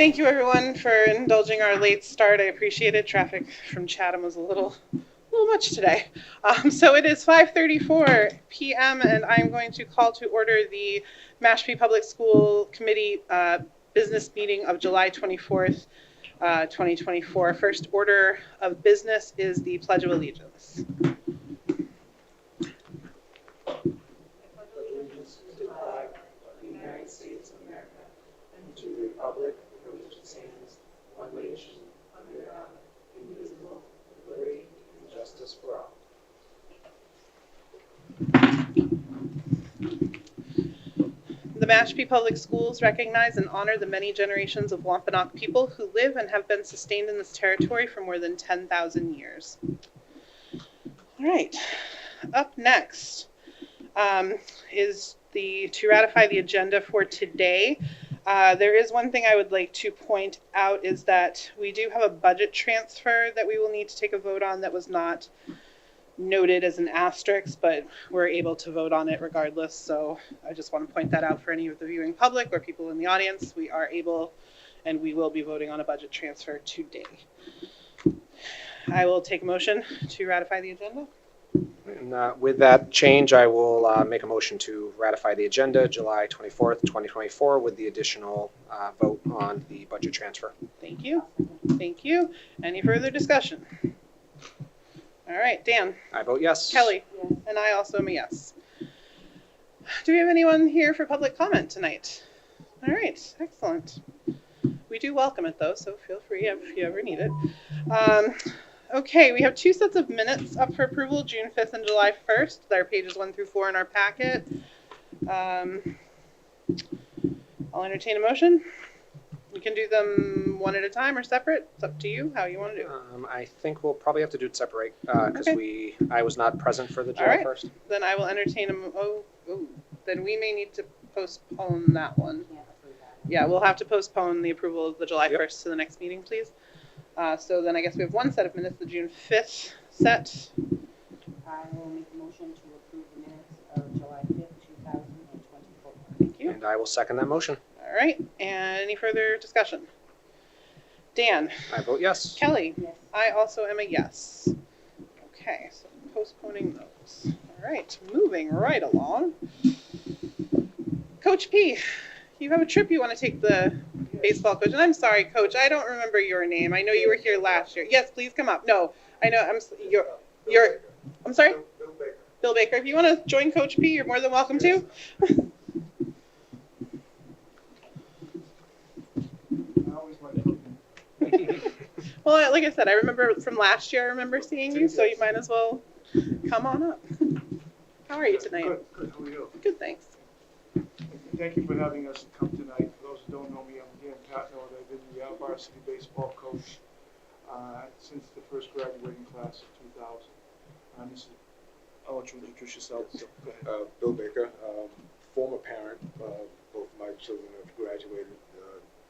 Thank you everyone for indulging our late start. I appreciate it. Traffic from Chatham was a little much today. So it is 5:34 p.m. and I'm going to call to order the Mashpee Public School Committee business meeting of July 24th, 2024. First order of business is the Pledge of Allegiance. Allegiance to the flag of the United States of America and to the republic for which it stands, one nation, under God, indivisible, with liberty and justice for all. The Mashpee Public Schools recognize and honor the many generations of Wampanoag people who live and have been sustained in this territory for more than 10,000 years. All right, up next is to ratify the agenda for today. There is one thing I would like to point out is that we do have a budget transfer that we will need to take a vote on that was not noted as an asterisk, but we're able to vote on it regardless. So I just want to point that out for any of the viewing public or people in the audience. We are able and we will be voting on a budget transfer today. I will take a motion to ratify the agenda. And with that change, I will make a motion to ratify the agenda July 24th, 2024 with the additional vote on the budget transfer. Thank you. Thank you. Any further discussion? All right, Dan. I vote yes. Kelly. Yes. And I also am a yes. Do we have anyone here for public comment tonight? All right, excellent. We do welcome it though, so feel free if you ever need it. Okay, we have two sets of minutes up for approval, June 5th and July 1st. They're pages 1 through 4 in our packet. I'll entertain a motion. We can do them one at a time or separate. It's up to you how you want to do it. I think we'll probably have to do it separate because Okay. I was not present for the July 1st. Then I will entertain then we may need to postpone that one. Yeah, we'll have to postpone the approval of the July 1st to the next meeting, please. So then I guess we have one set of minutes, the June 5th set. I will make a motion to approve the minutes of July 5th, 2024. Thank you. And I will second that motion. All right, and any further discussion? Dan? I vote yes. Kelly? Yes. I also am a yes. Okay, so postponing those. All right, moving right along. Coach P, you have a trip you want to take the baseball coach, and I'm sorry, Coach, I don't remember your name. I know you were here last year. Yes, please come up. No, I know. I'm sorry. Bill Baker. Bill Baker. If you want to join Coach P, you're more than welcome to. Well, like I said, I remember from last year. I remember seeing you, so you might as well come on up. How are you tonight? Good. How are you? Good, thanks. Thank you for having us come tonight. For those who don't know me, I'm Dan Patnode. I've been the varsity baseball coach since the first graduating class of 2000. I'll let you introduce yourself. So, go ahead. Bill Baker, former parent. Both my children have graduated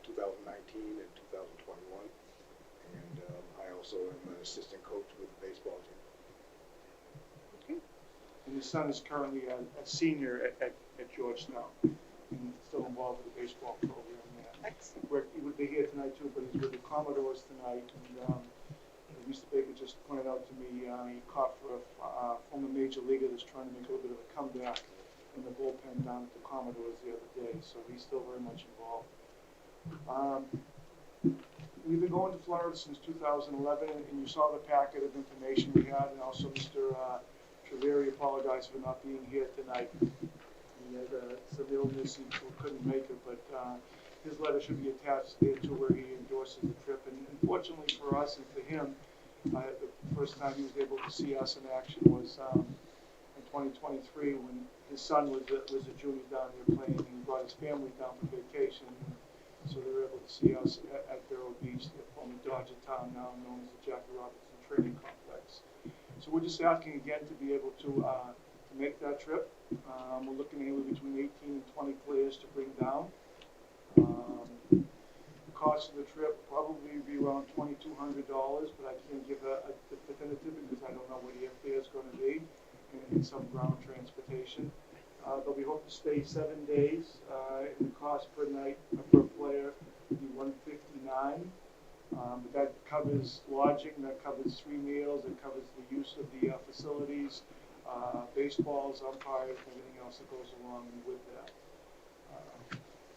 2019 and 2021. And I also am an assistant coach with the baseball team. And his son is currently a senior at Georgetown and still involved with the baseball program there. Excellent. He would be here tonight too, but he's with the Commodores tonight. And Mr. Baker just pointed out to me he caught for a former major leaguer that's trying to make a little bit of a comeback in the bullpen down at the Commodores the other day. So he's still very much involved. We've been going to Florida since 2011, and you saw the packet of information we had, and also Mr. Treveri apologized for not being here tonight. He had some illness and couldn't make it, but his letter should be attached there to where he endorses the trip. And unfortunately for us and for him, the first time he was able to see us in action was in 2023 when his son was a junior down there playing, and he brought his family down for vacation. So they were able to see us at Vero Beach, the former Dodger town, now known as the Jackie Robinson Training Complex. So we're just asking again to be able to make that trip. We're looking anywhere between 18 and 20 players to bring down. The cost of the trip probably be around $2,200, but I can't give a definitive because I don't know what the airfare is going to be and some ground transportation. But we hope to stay 7 days. And the cost per night per player would be $150 $1,299. But that covers lodging, that covers 3 meals, it covers the use of the facilities, baseballs, umpires, and everything else that goes along with that.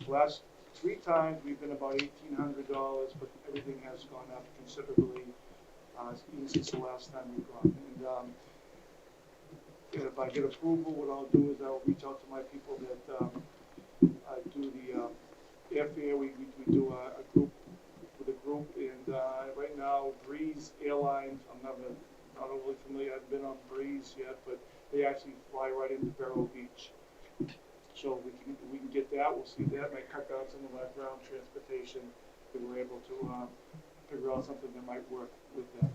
Last 3 times we've been about $1,800, but everything has gone up considerably even since the last time we've gone. And if I get approval, what I'll do is I'll reach out to my people that do the airfare. We do a group with a group, and right now Breeze Airlines, I'm not overly familiar, I haven't been on Breeze yet, but they actually fly right into Vero Beach. So we can get that, we'll see that, might cut down some of our ground transportation if we're able to figure out something that might work with that.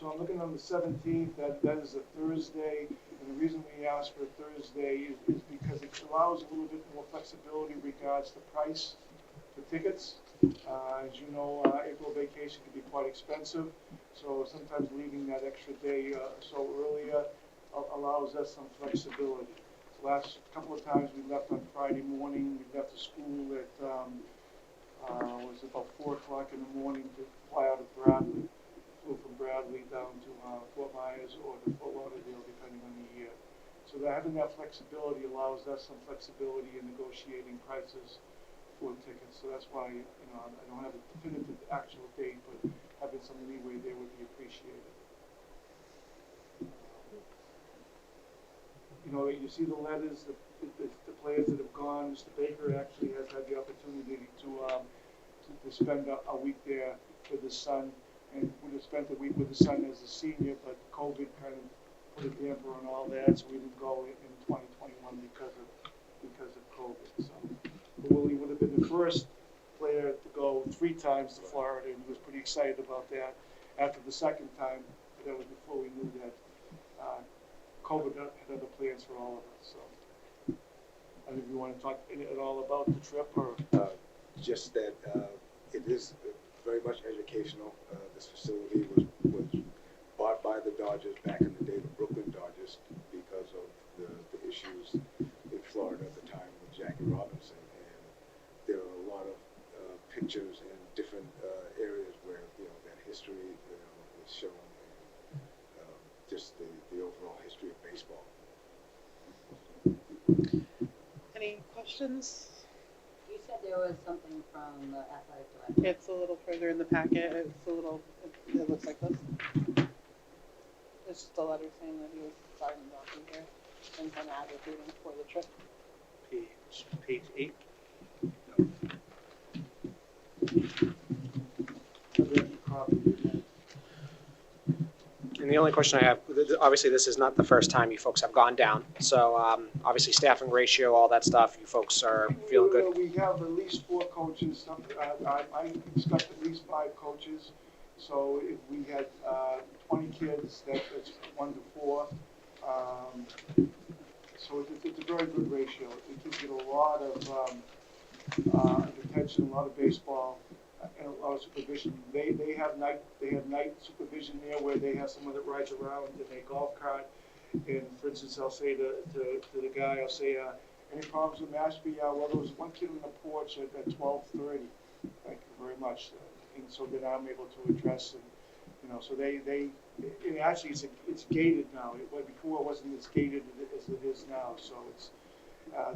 So I'm looking on the 17th, that is a Thursday, and the reason we ask for a Thursday is because it allows a little bit more flexibility in regards to price for tickets. As you know, April vacation can be quite expensive, so sometimes leaving that extra day so earlier allows us some flexibility. The last couple of times we left on Friday morning, we left the school at was about 4 o'clock in the morning to fly out of Bradley. Flew from Bradley down to Fort Myers or to Fort Lauderdale, depending on the year. So that having that flexibility allows us some flexibility in negotiating prices for tickets. So that's why I don't have a definitive actual date, but having some leeway there would be appreciated. You see the letters, the players that have gone. Mr. Baker actually has had the opportunity to spend a week there with his son, and would have spent a week with his son as a senior, but COVID kind of put a damper on all that, so we didn't go in 2021 because of COVID. So Willie would have been the first player to go 3 times to Florida, and he was pretty excited about that. After the second time, that was before we knew that COVID had other plans for all of us. So I don't know if you want to talk at all about the trip, or just that it is very much educational. This facility was bought by the Dodgers back in the day, the Brooklyn Dodgers, because of the issues in Florida at the time with Jackie Robinson. And there are a lot of pictures in different areas where that history is shown, and just the overall history of baseball. Any questions? You said there was something from the athletic director. It's a little further in the packet. It looks like this. It's just a letter saying that he was sorry not to be here and kind of advocating for the trip. Page 8. And the only question I have, obviously this is not the first time you folks have gone down, so obviously staffing ratio, all that stuff, you folks are feeling good? We have at least 4 coaches. I expect at least 5 coaches. So if we had 20 kids, that's 1 to 4. So it's a very good ratio. The kids get a lot of attention, a lot of baseball, and a lot of supervision. They have night supervision there where they have someone that rides around in a golf cart. And for instance, I'll say to the guy, I'll say, any problems with Mashpee? Well, there was one kid on the porch at 12:30. Thank you very much. And so then I'm able to address and so and actually it's gated now. Before it wasn't as gated as it is now. So it's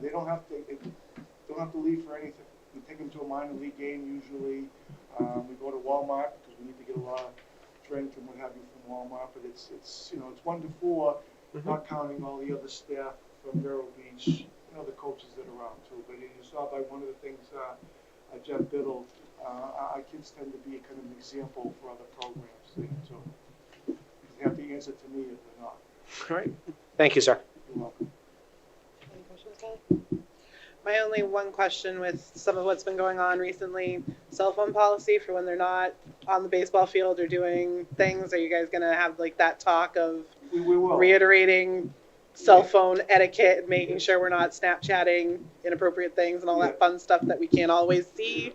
they don't have to leave for anything. We take them to a minor league game usually. We go to Walmart because we need to get a lot of drink and what have you from Walmart. But it's 1 to 4, not counting all the other staff from Vero Beach and other coaches that are around too. But you saw by one of the things Jeff Biddle, our kids tend to be kind of an example for other programs. So they have to answer to me if they're not. All right. Thank you, sir. You're welcome. Any questions, Kelly? My only one question with some of what's been going on recently, cell phone policy for when they're not on the baseball field or doing things. Are you guys going to have like that talk of We will. reiterating cell phone etiquette and making sure we're not Snapchatting inappropriate things and all that fun stuff that we can't always see?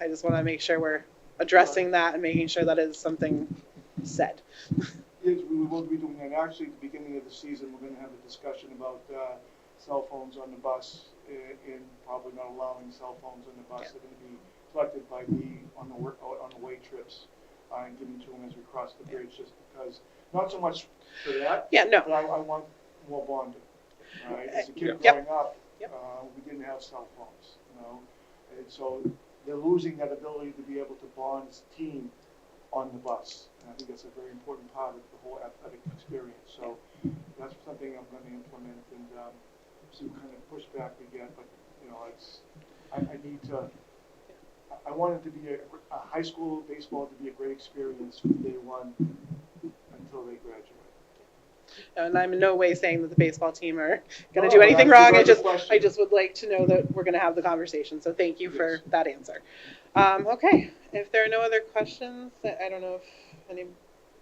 I just want to make sure we're addressing that and making sure that is something said. Yes, we will be doing that. Actually, at the beginning of the season, we're going to have a discussion about cell phones on the bus and probably not allowing cell phones on the bus. Yeah. They're going to be collected by me on the way trips, and given to them as we cross the bridge, just because, not so much for that, Yeah, no. but I want more bonding. Right? As a kid Yep. growing up, Yep. we didn't have cell phones, and so they're losing that ability to be able to bond as a team on the bus. And I think that's a very important part of the whole athletic experience. So that's something I'm going to implement and see what kind of pushback we get. But I need to. I want it to be a high school baseball to be a great experience from day one until they graduate. And I'm in no way saying that the baseball team are going to No, do anything that's a wrong. very good question. I just would like to know that we're going to have the conversation. So thank you for Yes. that answer. Okay, if there are no other questions, I don't know if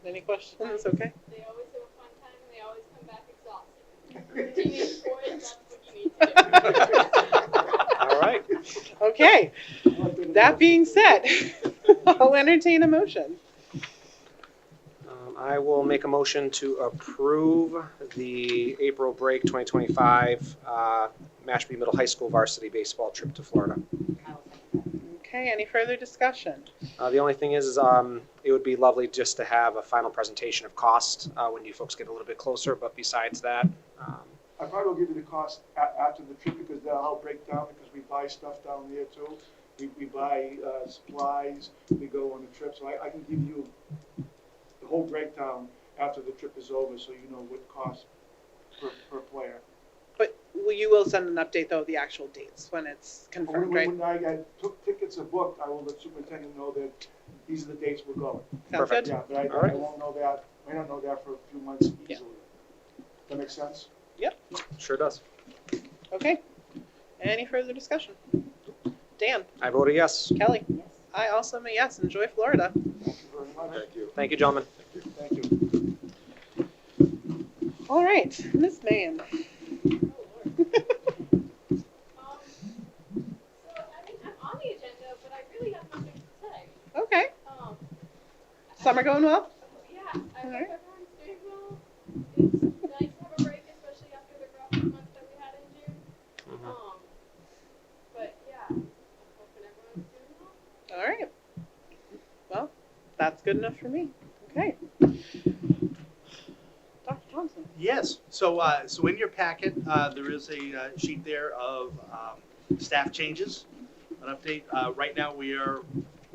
any questions. Okay. They always have a fun time and they always come back exhausted. Teenage boys, that's what you need to do. All right. Okay. That being said, I'll entertain a motion. I will make a motion to approve the April break 2025 Mashpee Middle High School varsity baseball trip to Florida. I will second Okay, any further discussion? The only thing is it would be lovely just to have a final presentation of cost when you folks get a little bit closer. But besides that, I probably will give you the cost after the trip because that'll help break down because we buy stuff down there too. We buy supplies, we go on the trip. So I can give you the whole breakdown after the trip is over so you know what it costs per player. But you will send an update though of the actual dates when it's confirmed, right? When I took tickets are booked, I will let the superintendent know that these are the dates we're going. Sounds Perfect. good? Yeah, but All right. I won't know that, I don't know that for a few months Yeah. easily. That make sense? sure does. Okay. Any further discussion? Dan, I vote a yes. Kelly, that. Yes. I also am a yes. Enjoy Florida. Thank you very much. Thank you. Thank you, gentlemen. Thank you. All right, Miss Mann. Oh, Lord. So I think I'm on the agenda, but I really have nothing to say. Okay. Um, Summer going well? Yeah, I hope Alright. everyone's doing well. It's nice to have a break, especially after the rough month that we had in June. But yeah, I'm hoping everyone's doing well. All right. Well, that's good enough for me. Okay. Dr. Thompson. Yes, so in your packet, there is a sheet there of staff changes, an update. Right now, we are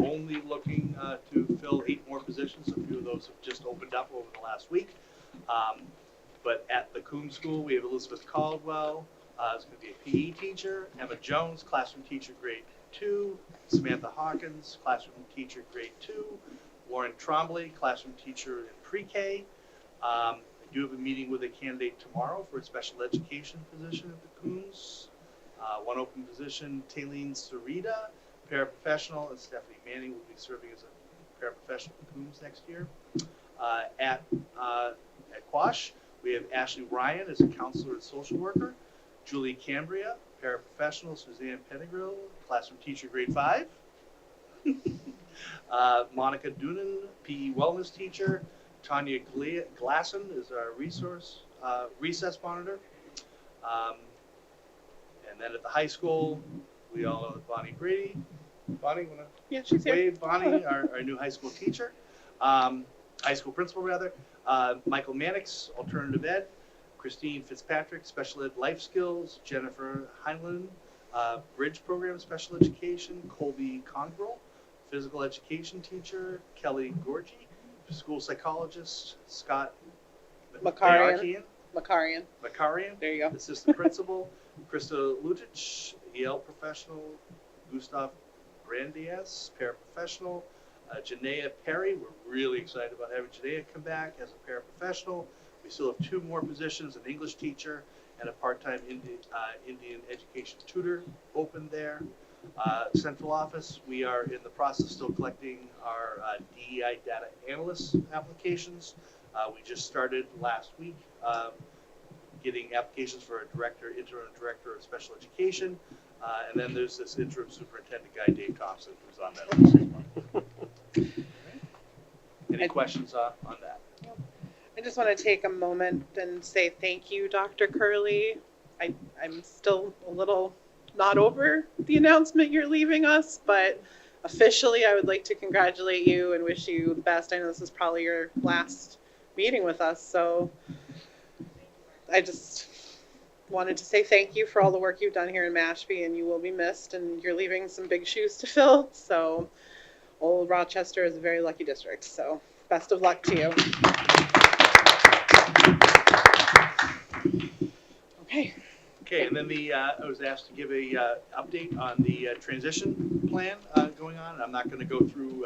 only looking to fill 8 more positions. A few of those have just opened up over the last week. But at the Coombs School, we have Elizabeth Caldwell, who's going to be a PE teacher, Emma Jones, classroom teacher grade 2, Samantha Hawkins, classroom teacher grade 2, Lauren Trombley, classroom teacher in pre-K. I do have a meeting with a candidate tomorrow for a special education position at the Coombs. One open position, Taylene Sarita, paraprofessional, and Stephanie Manning will be serving as a paraprofessional at Coombs next year. At Quash, we have Ashley Ryan as a counselor and social worker, Julie Cambria, paraprofessional, Suzanne Pettigrew, classroom teacher grade 5. Monica Doonan, PE wellness teacher. Tanya Glasson is our recess monitor. And then at the high school, we all know Bonnie Brady. Bonnie, wanna Yeah, she's here. wave? Bonnie, our new high school teacher, high school principal rather. Michael Mannix, alternative ed. Christine Fitzpatrick, special ed life skills. Jennifer Heinlein, bridge program special education. Colby Congrel, physical education teacher. Kelly Gorgie, school psychologist. Scott Makarian. Makarian, There you go. assistant principal. Krista Lutich, EL professional. Gustav Brandias, paraprofessional. Janaea Perry, we're really excited about having Janaea come back as a paraprofessional. We still have 2 more positions, an English teacher and a part-time Indian education tutor open there. Central office, we are in the process still collecting our DEI data analyst applications. We just started last week getting applications for a interim director of special education. And then there's this interim superintendent guy, Dave Thompson, who's on that list as well. Any questions on that? I just want to take a moment and say thank you, Dr. Curley. I'm still a little not over the announcement you're leaving us, but officially, I would like to congratulate you and wish you the best. I know this is probably your last meeting with us, so I just wanted to say thank you for all the work you've done here in Mashpee, and you will be missed, and you're leaving some big shoes to fill. So Old Rochester is a very lucky district, so best of luck to you. Okay. Okay, and then I was asked to give a update on the transition plan going on. I'm not going to go through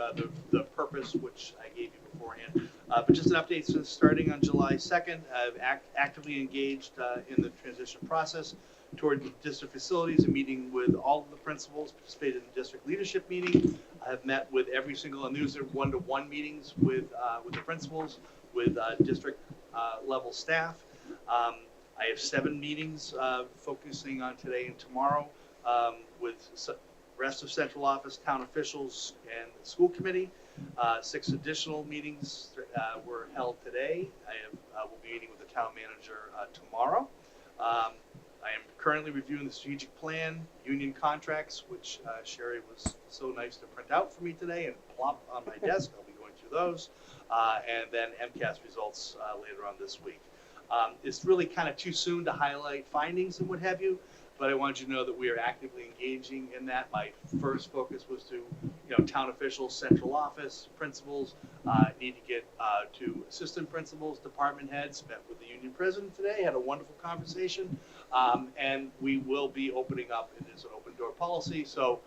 the purpose, which I gave you beforehand, but just an update since starting on July 2nd. I've actively engaged in the transition process toward the district facilities and meeting with all of the principals, participated in the district leadership meeting. I have met with every single, and these are one-to-one meetings with the principals, with district level staff. I have 7 meetings focusing on today and tomorrow with rest of central office, town officials, and the school committee. 6 additional meetings were held today. I will be meeting with the town manager tomorrow. I am currently reviewing the strategic plan, union contracts, which Sherry was so nice to print out for me today and plop on my desk. I'll be going through those. And then MCAS results later on this week. It's really kind of too soon to highlight findings and what have you, but I wanted you to know that we are actively engaging in that. My first focus was to, town officials, central office, principals, need to get to assistant principals, department heads, met with the union president today, had a wonderful conversation, and we will be opening up, it is an open door policy, so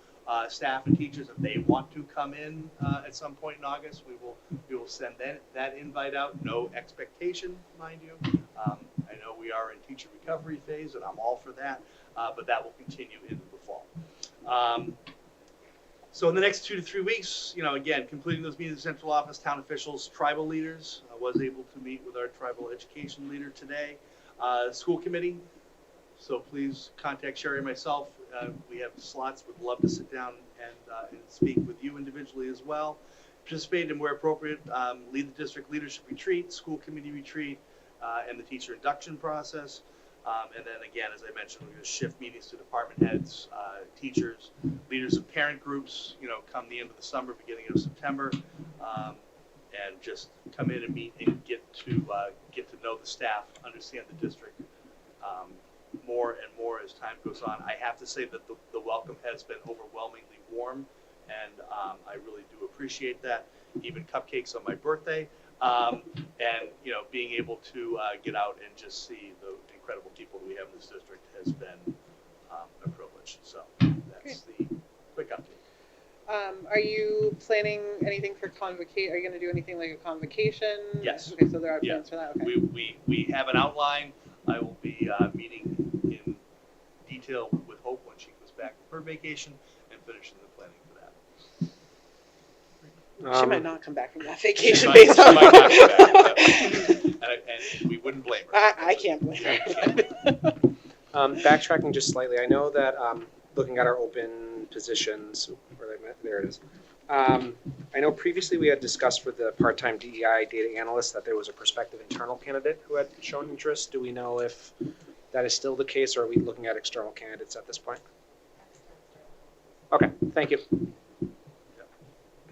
staff and teachers, if they want to come in at some point in August, we will send that invite out. No expectation, mind you. I know we are in teacher recovery phase, and I'm all for that, but that will continue into the fall. So in the next 2 to 3 weeks, again, completing those meetings, central office, town officials, tribal leaders. I was able to meet with our tribal education leader today. School committee. So please contact Sherry and myself. We have slots. Would love to sit down and speak with you individually as well. Participate in where appropriate. Lead the district leadership retreat, school committee retreat, and the teacher induction process. And then again, as I mentioned, we're going to shift meetings to department heads, teachers, leaders of parent groups, come the end of the summer, beginning of September, and just come in and meet and get to know the staff, understand the district more and more as time goes on. I have to say that the welcome has been overwhelmingly warm, and I really do appreciate that. Even cupcakes on my birthday, and being able to get out and just see the incredible people we have in this district has been a privilege. So that's the quick update. Are you planning anything for convocation? Are you going to do anything like a convocation? Yes. Okay, so there are plans for that. Okay. We have an outline. I will be meeting in detail with Hope when she comes back from her vacation and finishing the planning for that. She might not come back from that vacation She based on. might not come back, and we wouldn't blame her. I can't blame her. Backtracking just slightly, I know that looking at our open positions, there it is. I know previously we had discussed for the part-time DEI data analyst that there was a prospective internal candidate who had shown interest. Do we know if that is still the case, or are we looking at external candidates at this point? Okay, thank you.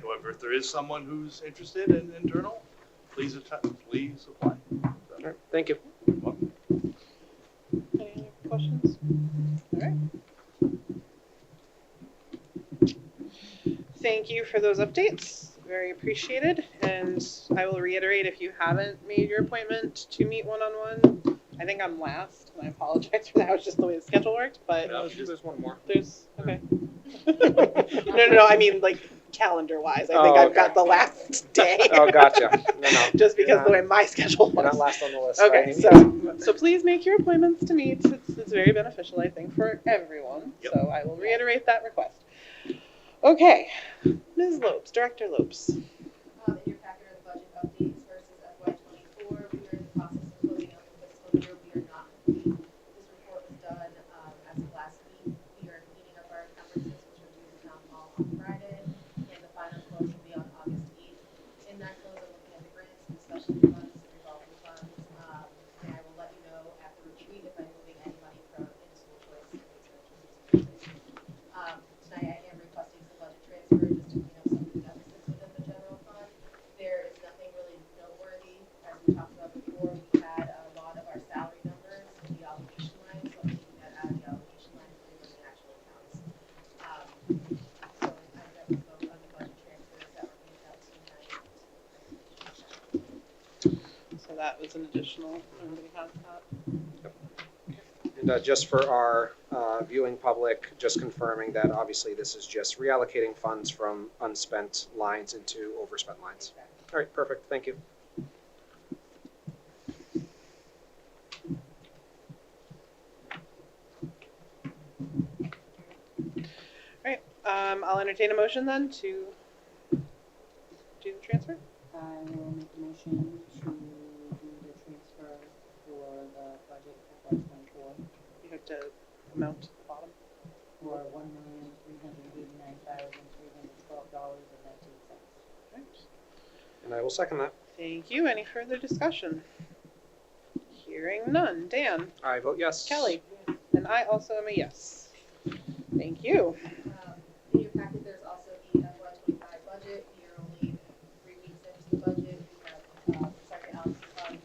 However, if there is someone who's interested in internal, please apply. All right, thank you. Welcome. Any other questions? All right. Thank you for those updates. Very appreciated. And I will reiterate, if you haven't made your appointment to meet one-on-one, I think I'm last, and I apologize for that. It was just the way the schedule worked, but No, There's one more. there's, okay. No, I mean, like, calendar-wise, I think I've got the last day. Oh, gotcha. No. Just because You're the way my schedule You're not was. last on the list. Okay, right? so please make your appointments to meet. It's very beneficial, I think, for everyone. Yep. So I will reiterate that request. Okay, Ms. Lopes, Director Lopes. In your packet are the budget updates versus FY24. We are in the process of closing out the fiscal year. We are not complete. This report was done as of last week. We are cleaning up our encumbrances, which are due to town hall on Friday, and the final close will be on August 8th. In that close, I'm looking at the grants, the specialty funds, the revolving funds, and I will let you know at the retreat if I'm moving any money from into school choice. Tonight I am requesting some budget transfer just to we talked about before, we had a lot of our salary numbers in the obligation line, so I'm taking that out of the obligation line and putting them in the actual accounts. So I got to vote on the budget transfers that were made out tonight. So that was an additional, everybody has that? And just for our viewing public, just confirming that obviously this is just reallocating funds from unspent lines into overspent lines. All right, perfect, thank you. Alright, I'll entertain a motion then to do the transfer. I will make a motion to do the transfer for the budget FY '24 You have to amount to the bottom. for $1,389,312.19. Right. And I will second that. Thank you. Any further discussion? Hearing none. Dan? I vote yes. Kelly? And I also am a yes. Thank you. In your packet, there's also the FY '25 budget. We are only 3 weeks into the budget. We have second Alex funds,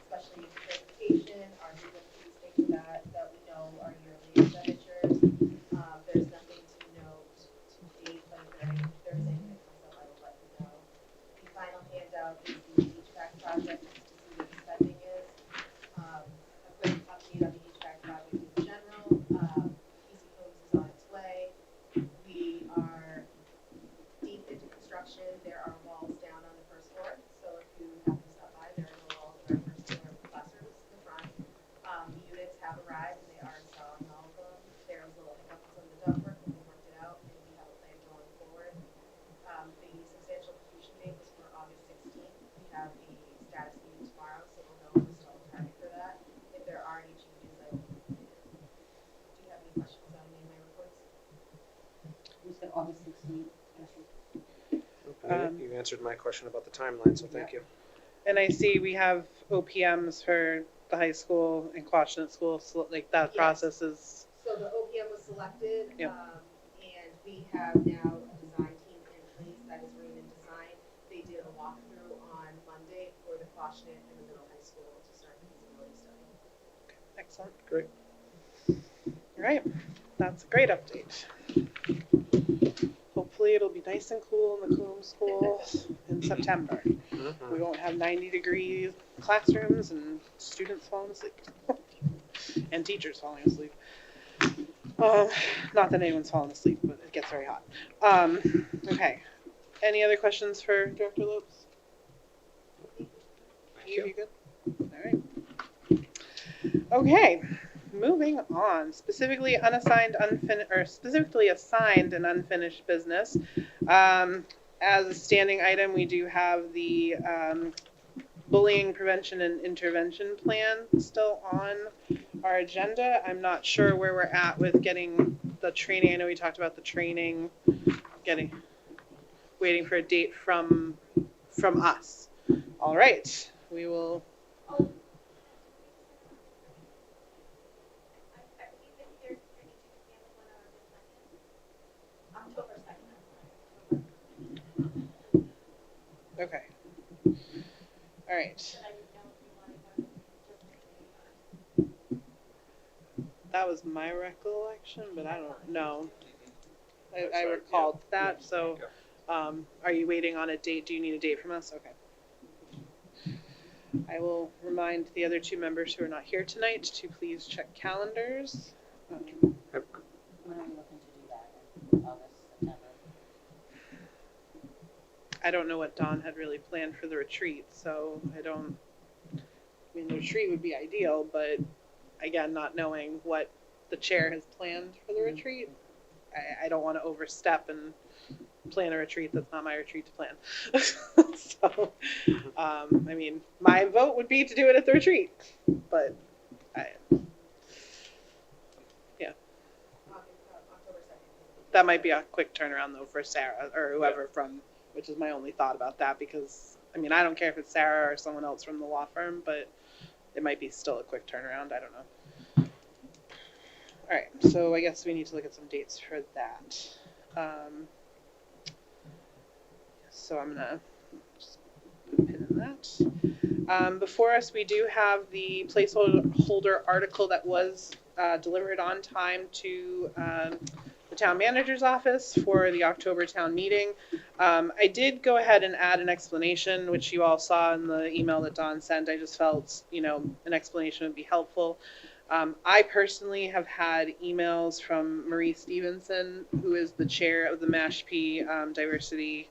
especially certification, our legal fees, things that we know are yearly expenditures. There's nothing to note to date, but if there's anything that comes up, I will let you know. The final handout is the HVAC project to see what the spending is. A quick update on the HVAC project in general. Easy Homes is on its way. We are deep into construction. There are walls down on the first floor, so if you happen to stop by, there are no walls in our first floor classrooms in the front. The units have arrived and they are installing all of them. There was a little hiccup with some of the ductwork, but we worked it out and we have a plan going forward. The substantial completion date was for August 16th. We have a status meeting tomorrow, so we'll know if we're still on target for that. If there are any changes, I will communicate it. Do you have any questions on any of my reports? You said August 16th. Um, You answered my question about the timeline, so thank you. And I see we have OPMs for the high school and Quashnet School, so like that Yes. process is, So the OPM was selected, Yep. And we have now a design team in place that is Raymond Design. They did a walkthrough on Monday for the Quashnet and the middle high school to start the feasibility study. excellent. Great. All right, that's a great update. Hopefully it'll be nice and cool in the Coombs School in September. We won't have 90-degree classrooms and students falling asleep. And teachers falling asleep. Not that anyone's falling asleep, but it gets very hot. Okay. Any other questions for Director Lopes? Thank You good? All right. Okay. Moving on, specifically assigned and unfinished business. As a standing item, we do have the bullying prevention and intervention plan still on our agenda. I'm not sure where we're at with getting the training. I know we talked about the training, waiting for a date from us. All right, we will. October 2nd. Okay. All right. That was my recollection, but I don't know. I recalled that, so are you waiting on a date? Do you need a date from us? Okay. I will remind the other two members who are not here tonight to please check calendars. When are you looking to do that? In August, September? I don't know what Dawn had really planned for the retreat, so I mean, the retreat would be ideal, but again, not knowing what the chair has planned for the retreat, I don't want to overstep and plan a retreat that's not my retreat to plan. So, I mean, my vote would be to do it at the retreat, but yeah. October 2nd. That might be a quick turnaround though for Sarah or whoever from, which is my only thought about that, because I mean, I don't care if it's Sarah or someone else from the law firm, but it might be still a quick turnaround. I don't know. All right, so I guess we need to look at some dates for that. So I'm gonna just put a pin in that. Before us, we do have the placeholder article that was delivered on time to the town manager's office for the October town meeting. I did go ahead and add an explanation, which you all saw in the email that Dawn sent. I just felt, an explanation would be helpful. I personally have had emails from Marie Stevenson, who is the chair of the Mashpee Diversity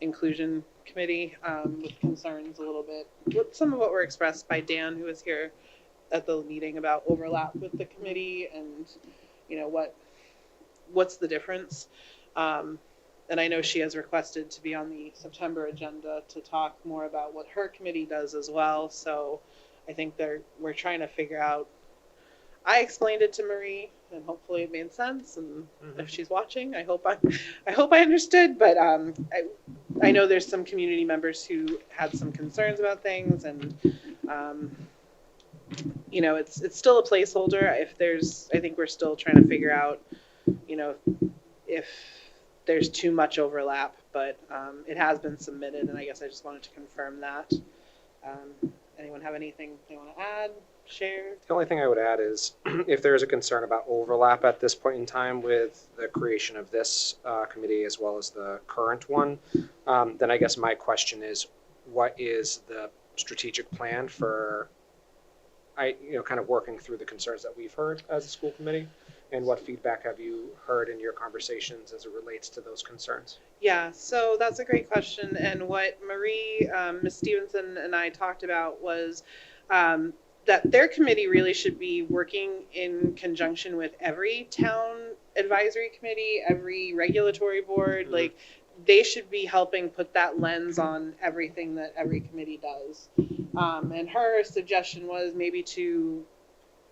Inclusion Committee, with concerns a little bit. Some of what were expressed by Dan, who was here at the meeting, about overlap with the committee and, what's the difference. And I know she has requested to be on the September agenda to talk more about what her committee does as well. So I think we're trying to figure out. I explained it to Marie, and hopefully it made sense. And if she's watching, I hope I understood. But I know there's some community members who had some concerns about things, and it's still a placeholder. I think we're still trying to figure out, if there's too much overlap. But it has been submitted, and I guess I just wanted to confirm that. Anyone have anything they want to add? Share? The only thing I would add is if there is a concern about overlap at this point in time with the creation of this committee as well as the current one, then I guess my question is, what is the strategic plan for, kind of working through the concerns that we've heard as a school committee? And what feedback have you heard in your conversations as it relates to those concerns? Yeah, so that's a great question. And what Marie, Ms. Stevenson, and I talked about was that their committee really should be working in conjunction with every town advisory committee, every regulatory board. Mm-hmm. Like, they should be helping put that lens on everything that every committee does. And her suggestion was maybe to,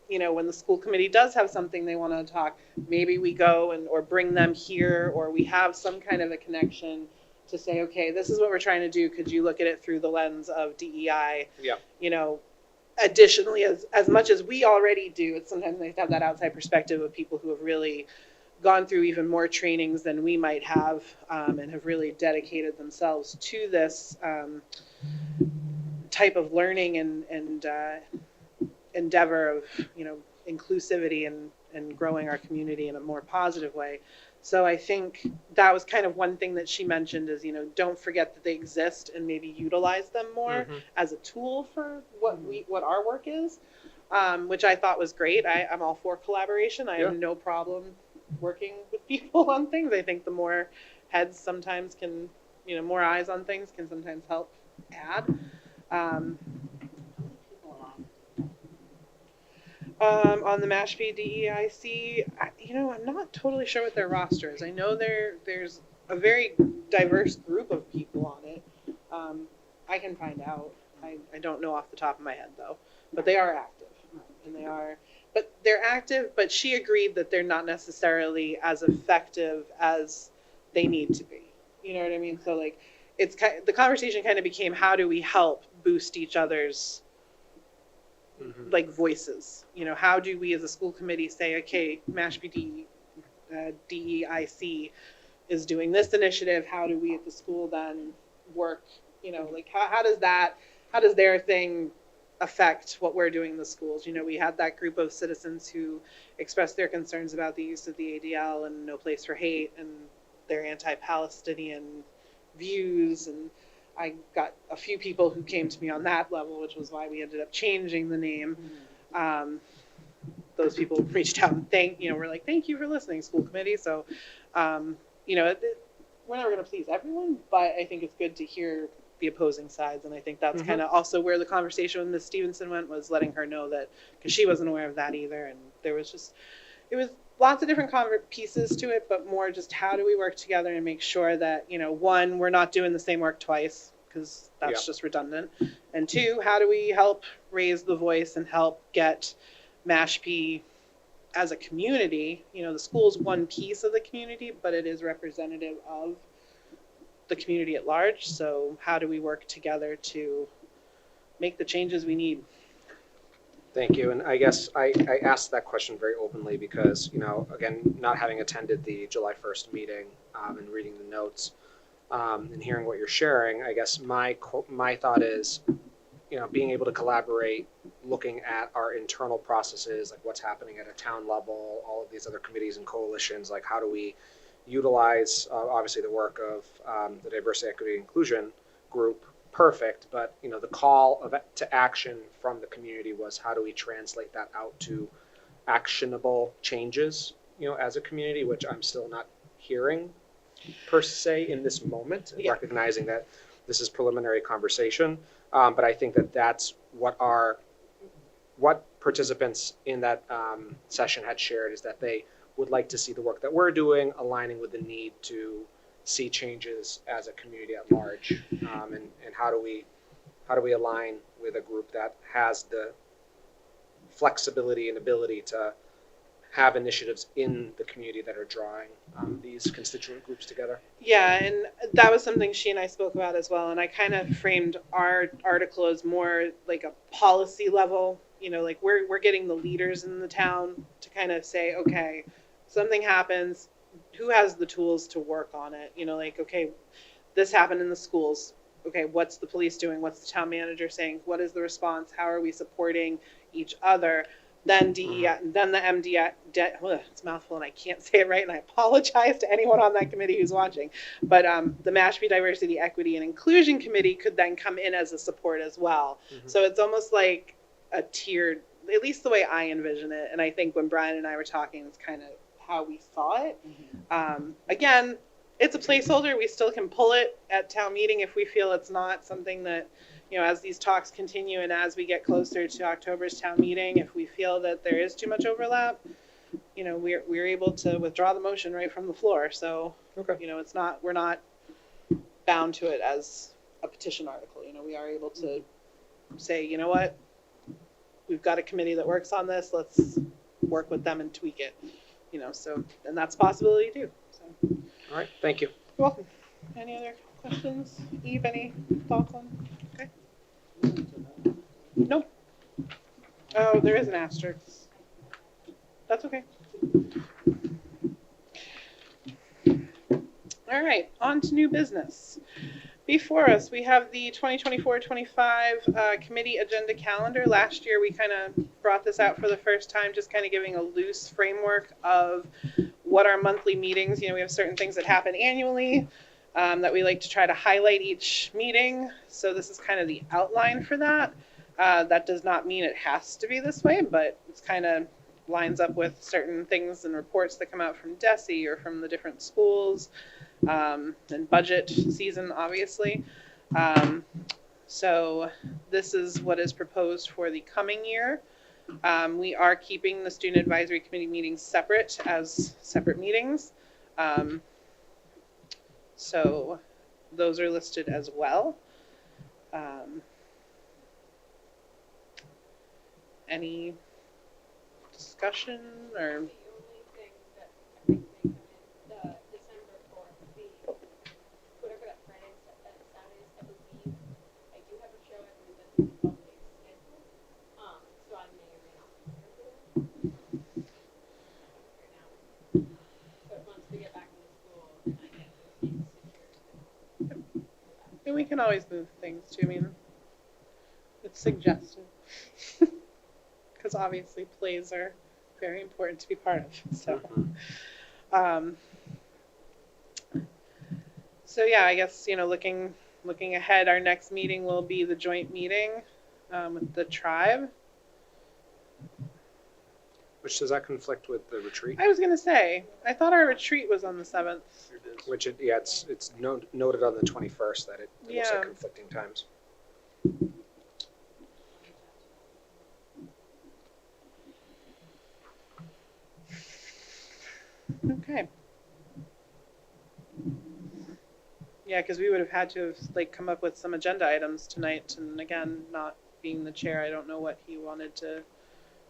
when the school committee does have something they want to talk, maybe we go or bring them here, or we have some kind of a connection to say, okay, this is what we're trying to do. Could you look at it through the lens of DEI? Yeah. Additionally, as much as we already do, it's sometimes nice to have that outside perspective of people who have really gone through even more trainings than we might have, and have really dedicated themselves to this type of learning and endeavor of inclusivity and growing our community in a more positive way. So I think that was kind of one thing that she mentioned is, don't forget that they exist and maybe utilize them more as a tool for what our work is, which I thought was great. I'm all for collaboration. I have no problem working with people on things. I think the more heads sometimes can, more eyes on things can sometimes help add. On the Mashpee DEIC, I'm not totally sure what their roster is. I know there's a very diverse group of people on it. I can find out. I don't know off the top of my head though, but they are active, they're active. But she agreed that they're not necessarily as effective as they need to be. You know what I mean? So like, the conversation kind of became, how do we help boost each other's like voices? How do we as a school committee say, okay, Mashpee DEIC is doing this initiative, how do we at the school then work, like how does their thing affect what we're doing in the schools? We had that group of citizens who expressed their concerns about the use of the ADL and No Place for Hate and their anti-Palestinian views, and I got a few people who came to me on that level, which was why we ended up changing the name. Those people reached out and we're like, thank you for listening, school committee. So, we're never going to please everyone, but I think it's good to hear the opposing sides. And I think that's kind of also where the conversation with Ms. Stevenson went, was letting her know that, because she wasn't aware of that either. And it was lots of different pieces to it, but more just how do we work together and make sure that, one, we're not doing the same work twice, because that's just redundant. And two, how do we help raise the voice and help get Mashpee as a community? The school's one piece of the community, but it is representative of the community at large. So how do we work together to make the changes we need? Thank you. And I guess I asked that question very openly because, again, not having attended the July 1st meeting and reading the notes and hearing what you're sharing, I guess my thought is, being able to collaborate, looking at our internal processes, like what's happening at a town level, all of these other committees and coalitions, like how do we utilize, obviously, the work of the Diversity, Equity, Inclusion group, perfect, but, the call to action from the community was how do we translate that out to actionable changes, as a community, which I'm still not hearing per se in this moment, Yeah. recognizing that this is preliminary conversation. But I think that that's what participants in that session had shared, is that they would like to see the work that we're doing aligning with the need to see changes as a community at large, and how do we align with a group that has the flexibility and ability to have initiatives in the community that are drawing these constituent groups together. Yeah, and that was something she and I spoke about as well. And I kind of framed our article as more like a policy level. Like we're getting the leaders in the town to kind of say, okay, something happens, who has the tools to work on it? Like, okay, this happened in the schools. Okay, what's the police doing? What's the town manager saying? What is the response? How are we supporting each other? Then DEI, then the MDI, it's a mouthful and I can't say it right, and I apologize to anyone on that committee who's watching. But the Mashpee Diversity, Equity, and Inclusion Committee could then come in as a support as well. Mm-hmm. So it's almost like a tiered, at least the way I envision it. And I think when Brian and I were talking, it's kind of how we saw it. Again, it's a placeholder. We still can pull it at town meeting if we feel it's not something that, as these talks continue and as we get closer to October's town meeting, if we feel that there is too much overlap, we're able to withdraw the motion right from the floor. So, Okay. we're not bound to it as a petition article. We are able to say, you know what, we've got a committee that works on this. Let's work with them and tweak it. So, and that's a possibility too. So, All right, thank you. you're welcome. Any other questions? Eve, any thoughts on? Okay. Nope. Oh, there is an asterisk. That's okay. All right, on to new business. Before us, we have the 2024-25 committee agenda calendar. Last year, we kind of brought this out for the first time, just kind of giving a loose framework of what our monthly meetings, we have certain things that happen annually that we like to try to highlight each meeting. So this is kind of the outline for that. That does not mean it has to be this way, but it's kind of lines up with certain things and reports that come out from DESE or from the different schools, and budget season, obviously. So this is what is proposed for the coming year. We are keeping the Student Advisory Committee meetings separate as separate meetings. So those are listed as well. Any discussion or? The only thing that I think may come in, the December 4th, whatever that Friday and Saturday is, I believe, I do have a show, I believe that's in the 12 days schedule. So I may or may not be here for that. Right now. But once we get back into school and I get those dates secured. And we can always move things too. I mean, it's suggested. Because obviously plays are very important to be part of. So yeah, I guess, looking ahead, our next meeting will be the joint meeting with the tribe. Which does that conflict with the retreat? I was gonna say, I thought our retreat was on the 7th. Which it's noted on the 21st that it looks Yeah. like conflicting times. Okay. Yeah, because we would have had to have come up with some agenda items tonight, and again, not being the chair, I don't know what he wanted to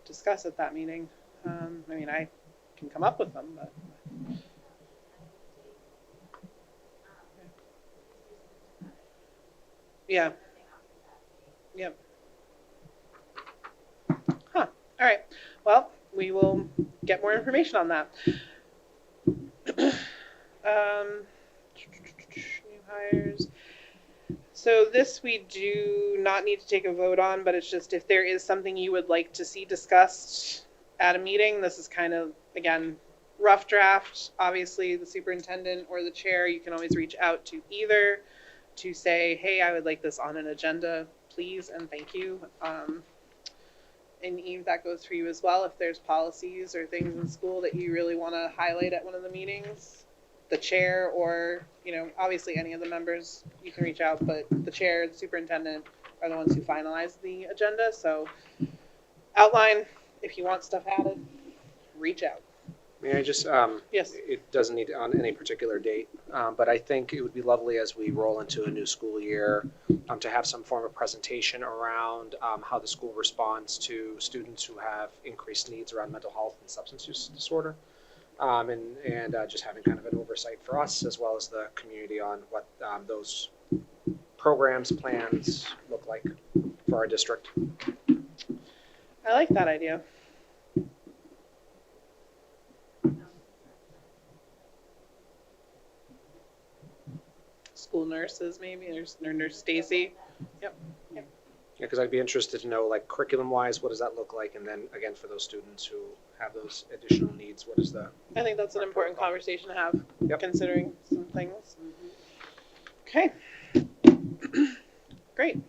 discuss at that meeting. I mean, I can come up with them, but. Yeah. Yep. Huh. All right. Well, we will get more information on that. New hires. So this we do not need to take a vote on, but it's just if there is something you would like to see discussed at a meeting, this is kind of, again, rough draft. Obviously, the superintendent or the chair, you can always reach out to either to say, hey, I would like this on an agenda, please, and thank you. And Eve, that goes for you as well. If there's policies or things in school that you really want to highlight at one of the meetings, the chair or, obviously any of the members, you can reach out, but the chair, the superintendent are the ones who finalize the agenda. So outline, if you want stuff added, reach out. May I just, Yes. it doesn't need on any particular date, but I think it would be lovely as we roll into a new school year to have some form of presentation around how the school responds to students who have increased needs around mental health and substance use disorder. And just having kind of an oversight for us as well as the community on what those programs, plans look like for our district. I like that idea. School nurses, maybe. There's Nurse Stacy. Yep. Yeah, because I'd be interested to know, like, curriculum-wise, what does that look like? And then, again, for those students who have those additional needs, what is the... I think that's an important conversation to have, Yep. considering some things. Okay. Great.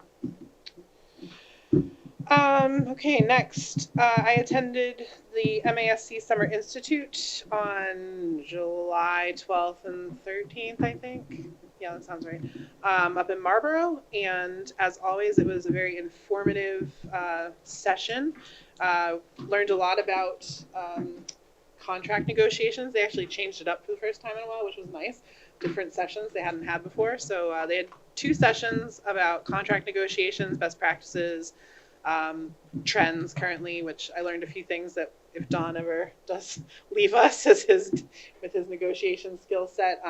Okay, next, I attended the MASC Summer Institute on July 12th and 13th, I think. Yeah, that sounds right. Up in Marlborough, and as always, it was a very informative session. Learned a lot about contract negotiations. They actually changed it up for the first time in a while, which was nice. Different sessions they hadn't had before. So they had 2 sessions about contract negotiations, best practices, trends currently, which I learned a few things that if Don ever does leave us with his negotiation skill set,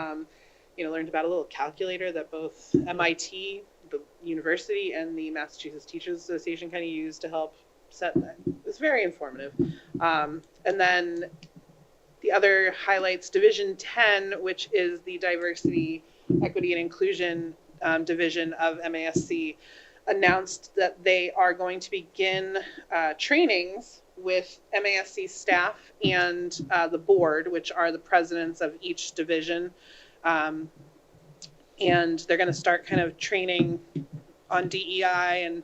learned about a little calculator that both MIT, the university, and the Massachusetts Teachers Association kind of use to help set that. It was very informative. And then the other highlights, Division 10, which is the Diversity, Equity, and Inclusion division of MASC, announced that they are going to begin trainings with MASC staff and the board, which are the presidents of each division. And they're going to start kind of training on DEI and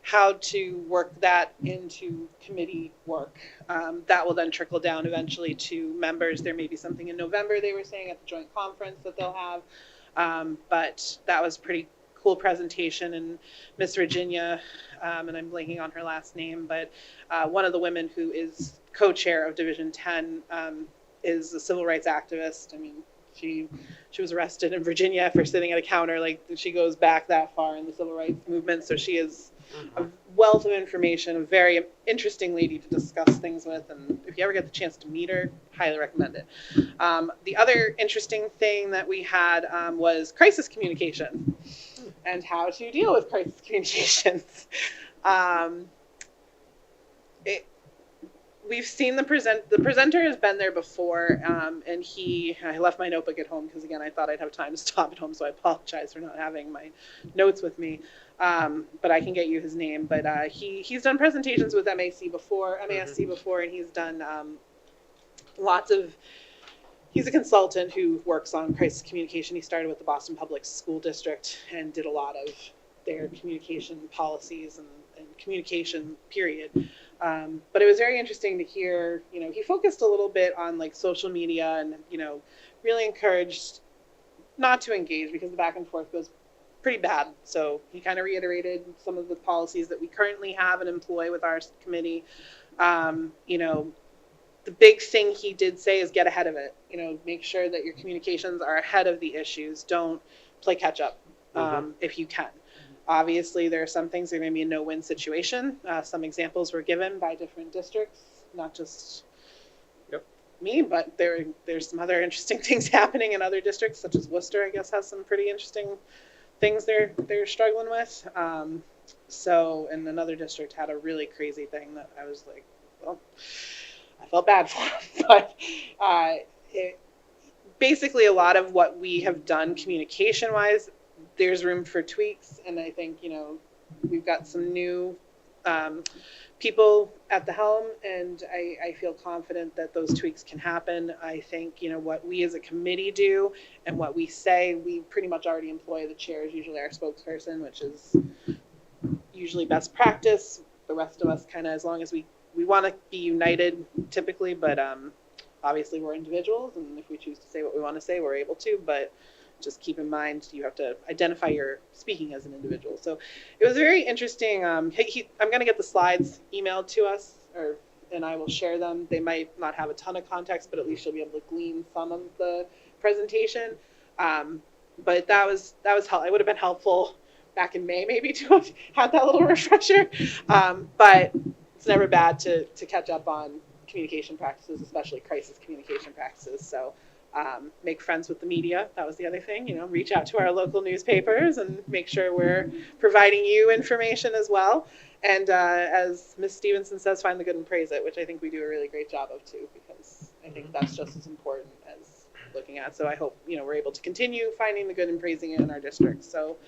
how to work that into committee work. That will then trickle down eventually to members. There may be something in November, they were saying, at the joint conference that they'll have. But that was pretty cool presentation, and Miss Virginia, and I'm blanking on her last name, but one of the women who is co-chair of Division 10 is a civil rights activist. I mean, she was arrested in Virginia for sitting at a counter. Like, she goes back that far in the civil rights movement, so she is a wealth of information, a very interesting lady to discuss things with, and if you ever get the chance to meet her, highly recommend it. The other interesting thing that we had was crisis communication and how to deal with crisis communications. We've seen the presenter has been there before, and I left my notebook at home because, again, I thought I'd have time to stop at home, so I apologize for not having my notes with me. But I can get you his name. But he's done presentations with MASC before, and he's done he's a consultant who works on crisis communication. He started with the Boston Public School District and did a lot of their communication policies and communication, period. But it was very interesting to hear, he focused a little bit on like social media and, really encouraged not to engage because the back and forth goes pretty bad. So he kind of reiterated some of the policies that we currently have and employ with our committee. The big thing he did say is get ahead of it. Make sure that your communications are ahead of the issues. Don't play catch up if you can. Obviously, there are some things that are going to be a no-win situation. Some examples were given by different districts, not just me, but there's some other interesting things happening in other districts, such as Worcester, I guess, has some pretty interesting things they're struggling with. And another district had a really crazy thing that I was like, well, I felt bad for them. But basically, a lot of what we have done communication-wise, there's room for tweaks, and I think, we've got some new people at the helm, and I feel confident that those tweaks can happen. I think, what we as a committee do and what we say, we pretty much already employ. The chair is usually our spokesperson, which is usually best practice. The rest of us kind of, as long as we want to be united typically, but obviously we're individuals, and if we choose to say what we want to say, we're able to, but just keep in mind you have to identify your speaking as an individual. So it was very interesting. I'm going to get the slides emailed to us, and I will share them. They might not have a ton of context, but at least you'll be able to glean some of the presentation. But that was helpful. It would have been helpful back in May maybe to have had that little refresher. But it's never bad to catch up on communication practices, especially crisis communication practices. So make friends with the media. That was the other thing, reach out to our local newspapers and make sure we're providing you information as well. And as Ms. Stevenson says, find the good and praise it, which I think we do a really great job of too, because I think that's just as important as looking at. So I hope, we're able to continue finding the good and praising it in our district. So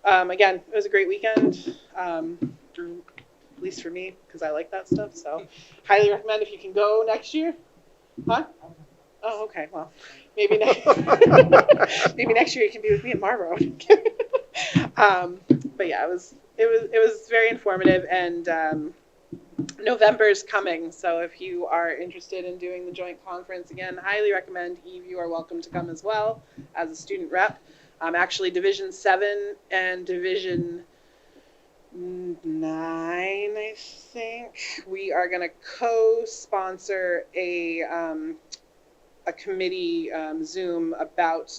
again, it was a great weekend, at least for me, because I like that stuff. So highly recommend if you can go next year. Huh? Oh, okay. Well, maybe next year you can be with me in Marlboro. But yeah, it was very informative, and November's coming. So if you are interested in doing the joint conference, again, highly recommend. Eve, you are welcome to come as well as a student rep. Actually, Division 7 and Division 9, I think, we are going to co-sponsor a committee Zoom about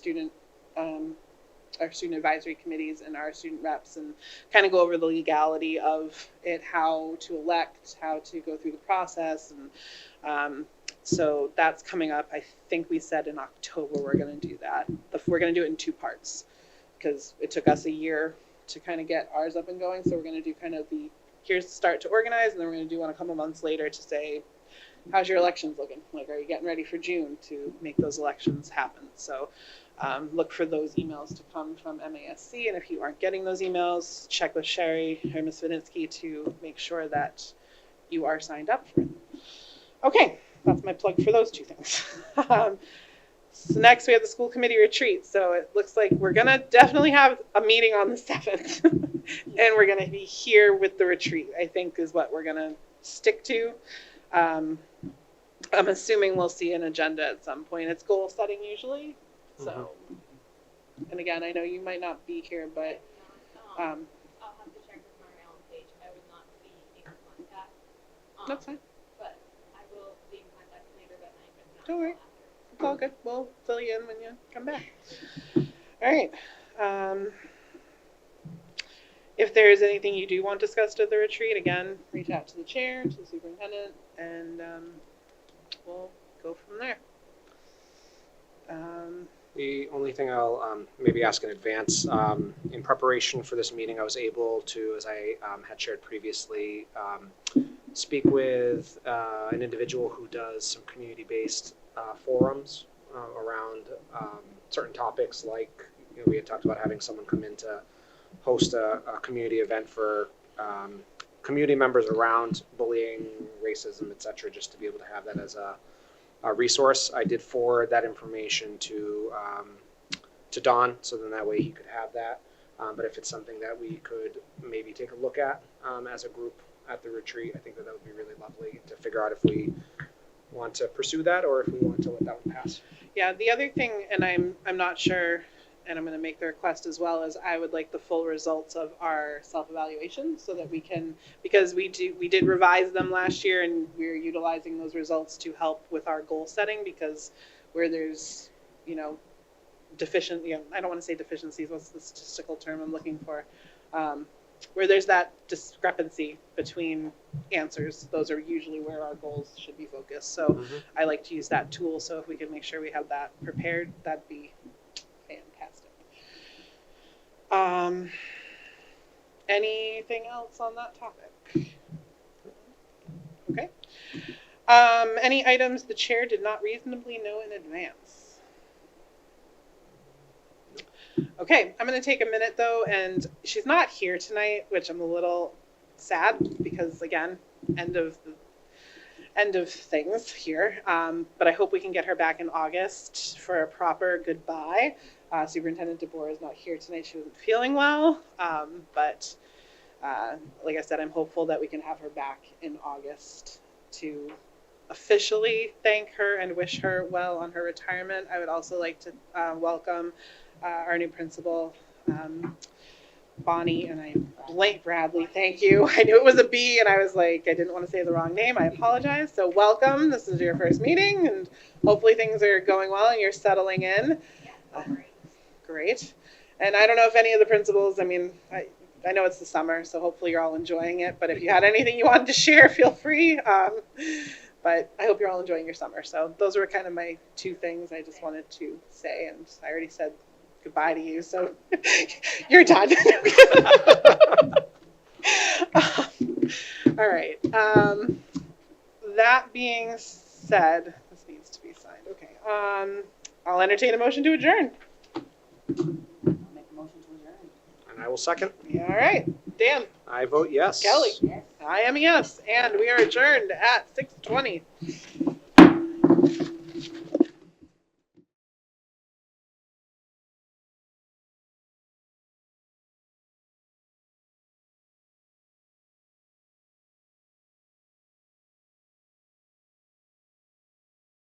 our student advisory committees and our student reps, and kind of go over the legality of it, how to elect, how to go through the process. And so that's coming up. I think we said in October we're going to do that. We're going to do it in 2 parts because it took us a year to kind of get ours up and going. So we're going to do kind of here's the start to organize, and then we're going to do one a couple months later to say, how's your elections looking? Like, are you getting ready for June to make those elections happen? So look for those emails to come from MASC. And if you aren't getting those emails, check with Sherry or Ms. Vininsky to make sure that you are signed up for it. Okay, that's my plug for those 2 things. So next we have the school committee retreat. So it looks like we're going to definitely have a meeting on the 7th. And we're going to be here with the retreat, I think, is what we're going to stick to. I'm assuming we'll see an agenda at some point. It's goal setting usually. So, and again, I know you might not be here, but I'll have to check with Marielle and Paige. I would not be in contact. That's fine. But I will be in contact later that night. But not Don't worry. after. It's all good. We'll fill you in when you come back. All right. If there's anything you do want discussed at the retreat, again, reach out to the chair, to the superintendent, and we'll go from there. The only thing I'll maybe ask in advance, in preparation for this meeting, I was able to, as I had shared previously, speak with an individual who does some community-based forums around certain topics, like we had talked about having someone come in to host a community event for community members around bullying, racism, etc., just to be able to have that as a resource. I did forward that information to Don, so then that way he could have that. But if it's something that we could maybe take a look at as a group at the retreat, I think that would be really lovely to figure out if we want to pursue that or if we want to let that one pass. Yeah, the other thing, and I'm not sure, and I'm going to make the request as well, as I would like the full results of our self-evaluation so that we can, because we did revise them last year, and we're utilizing those results to help with our goal setting, because where there's, I don't want to say deficiencies, what's the statistical term I'm looking for? Where there's that discrepancy between answers, those are usually where our goals should be focused. So I like to use that tool, so if we can make sure we have that prepared, that'd be fantastic. Anything else on that topic? Okay. Any items the chair did not reasonably know in advance? Okay, I'm going to take a minute though, and she's not here tonight, which I'm a little sad because again, end of things here. But I hope we can get her back in August for a proper goodbye. Superintendent DeBoer is not here tonight; she wasn't feeling well. But like I said, I'm hopeful that we can have her back in August to officially thank her and wish her well on her retirement. I would also like to welcome our new principal, Bonnie, and I blank Bradley. Thank you. I knew it was a B, and I was like, I didn't want to say the wrong name. I apologize. So welcome. This is your first meeting, and hopefully things are going well and you're settling in. Great. And I don't know if any of the principals, I mean, I know it's the summer, so hopefully you're all enjoying it. But if you had anything you wanted to share, feel free. But I hope you're all enjoying your summer. So those were kind of my two things I just wanted to say. And I already said goodbye to you, so you're done. All right. That being said, this needs to be signed. Okay. I'll entertain a motion to adjourn. I'll make a motion to adjourn. And I will second. All right. Dan. I vote yes. Kelly. Yes. I am a yes. And we are adjourned at 6:20.